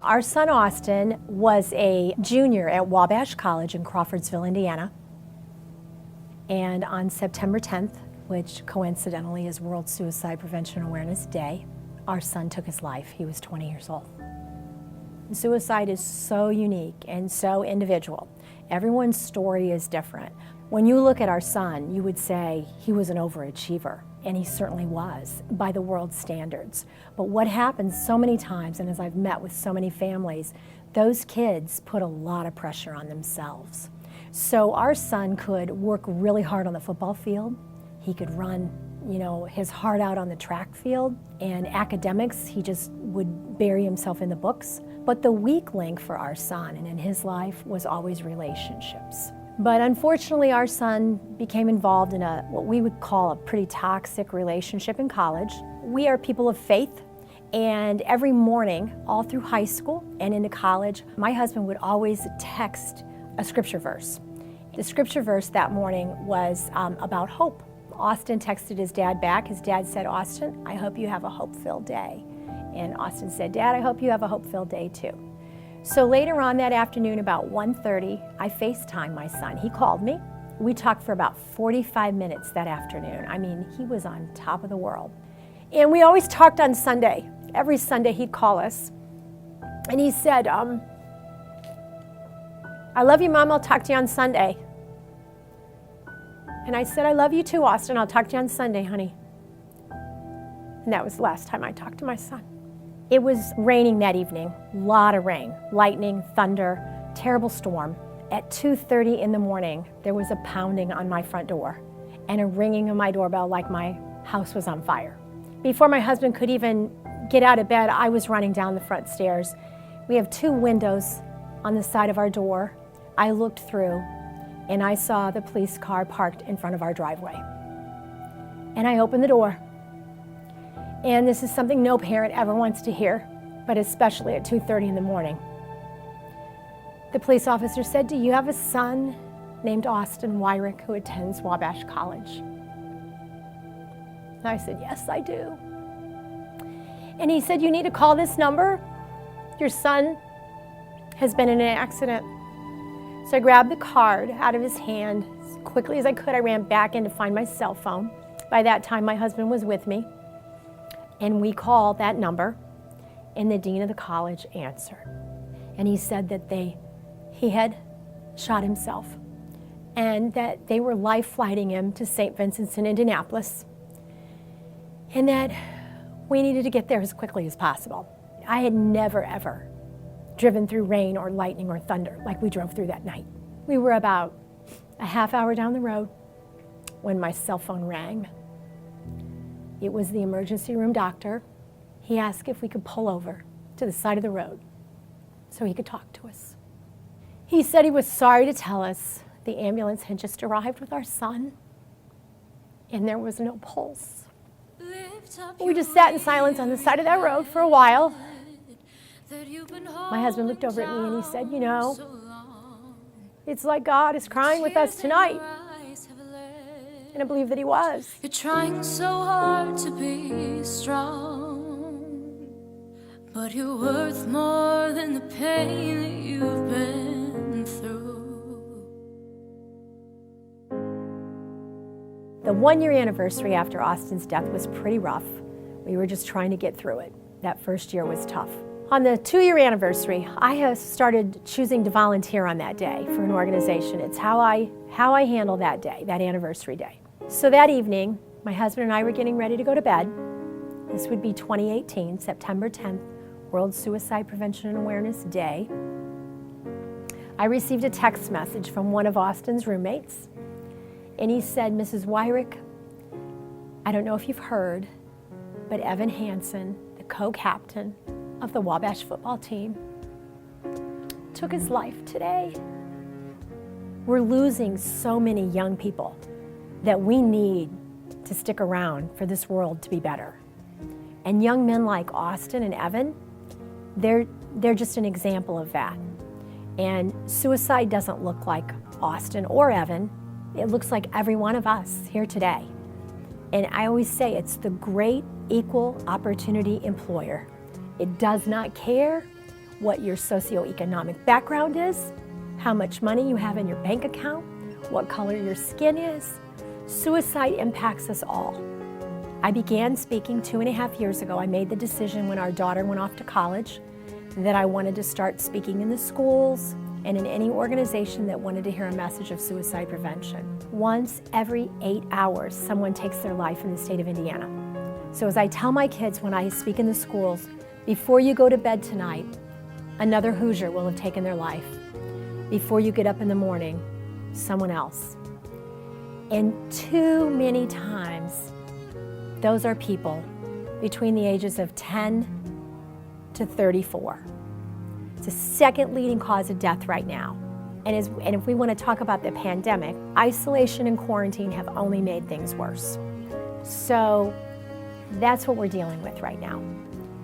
Our son Austin was a junior at Wabash College in Crawfordsville, Indiana. And on September 10th, which coincidentally is World Suicide Prevention Awareness Day, our son took his life. He was 20 years old. Suicide is so unique and so individual. Everyone's story is different. When you look at our son, you would say he was an overachiever, and he certainly was by the world's standards. But what happens so many times, and as I've met with so many families, those kids put a lot of pressure on themselves. So our son could work really hard on the football field. He could run, his heart out on the track field, and academics, he just would bury himself in the books. But the weak link for our son and in his life was always relationships. But unfortunately, our son became involved in what we would call a pretty toxic relationship in college. We are people of faith, and every morning, all through high school and into college, my husband would always text a scripture verse. The scripture verse that morning was about hope. Austin texted his dad back. His dad said, "Austin, I hope you have a hope-filled day." And Austin said, "Dad, I hope you have a hope-filled day too." So later on that afternoon, about 1:30, I FaceTimed my son. He called me. We talked for about 45 minutes that afternoon. I mean, he was on top of the world. And we always talked on Sunday. Every Sunday he'd call us. And he said, "I love you, Mom. I'll talk to you on Sunday." And I said, "I love you too, Austin. I'll talk to you on Sunday, honey." And that was the last time I talked to my son. It was raining that evening, a lot of rain, lightning, thunder, terrible storm. At 2:30 in the morning, there was a pounding on my front door and a ringing of my doorbell like my house was on fire. Before my husband could even get out of bed, I was running down the front stairs. We have 2 windows on the side of our door. I looked through and I saw the police car parked in front of our driveway. And I opened the door. And this is something no parent ever wants to hear, but especially at 2:30 in the morning. The police officer said, "Do you have a son named Austin Wyrick who attends Wabash College?" And I said, "Yes, I do." And he said, "You need to call this number. Your son has been in an accident." So I grabbed the card out of his hand. As quickly as I could, I ran back in to find my cell phone. By that time, my husband was with me. And we called that number, and the dean of the college answered. And he said that he had shot himself, and that they were life-flighting him to St. Vincent's in Indianapolis, and that we needed to get there as quickly as possible. I had never, ever driven through rain or lightning or thunder like we drove through that night. We were about a half hour down the road when my cell phone rang. It was the emergency room doctor. He asked if we could pull over to the side of the road so he could talk to us. He said he was sorry to tell us the ambulance had just arrived with our son and there was no pulse. We just sat in silence on the side of that road for a while. My husband looked over at me and he said, "It's like God is crying with us tonight." And I believe that he was. You're trying so hard to be strong, but you're worth more than the pain that you've been through. The 1-year anniversary after Austin's death was pretty rough. We were just trying to get through it. That first year was tough. On the 2-year anniversary, I have started choosing to volunteer on that day for an organization. It's how I handle that day, that anniversary day. So that evening, my husband and I were getting ready to go to bed. This would be 2018, September 10th, World Suicide Prevention and Awareness Day. I received a text message from one of Austin's roommates, and he said, "Mrs. Wyrick, I don't know if you've heard, but Evan Hansen, the co-captain of the Wabash football team, took his life today." We're losing so many young people that we need to stick around for this world to be better. And young men like Austin and Evan, they're just an example of that. And suicide doesn't look like Austin or Evan. It looks like every one of us here today. And I always say it's the great equal opportunity employer. It does not care what your socioeconomic background is, how much money you have in your bank account, what color your skin is. Suicide impacts us all. I began speaking 2.5 years ago. I made the decision when our daughter went off to college that I wanted to start speaking in the schools and in any organization that wanted to hear a message of suicide prevention. Once every 8 hours, someone takes their life in the state of Indiana. So as I tell my kids when I speak in the schools, before you go to bed tonight, another Hoosier will have taken their life. Before you get up in the morning, someone else. And too many times, those are people between the ages of 10 to 34. It's the second leading cause of death right now. And if we want to talk about the pandemic, isolation and quarantine have only made things worse. So that's what we're dealing with right now.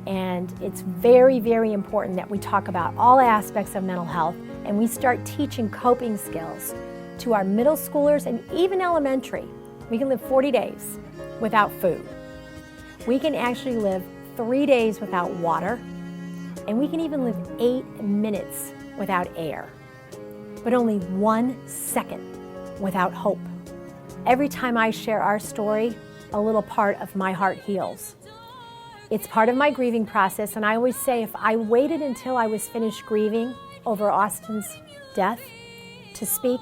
And it's very, very important that we talk about all aspects of mental health and we start teaching coping skills to our middle schoolers and even elementary. We can live 40 days without food. We can actually live 3 days without water, and we can even live 8 minutes without air, but only 1 second without hope. Every time I share our story, a little part of my heart heals. It's part of my grieving process, and I always say if I waited until I was finished grieving over Austin's death to speak,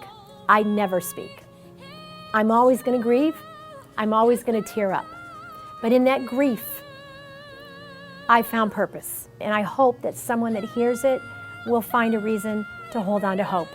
I'd never speak. I'm always going to grieve. I'm always going to tear up. But in that grief, I found purpose. And I hope that someone that hears it will find a reason to hold on to hope.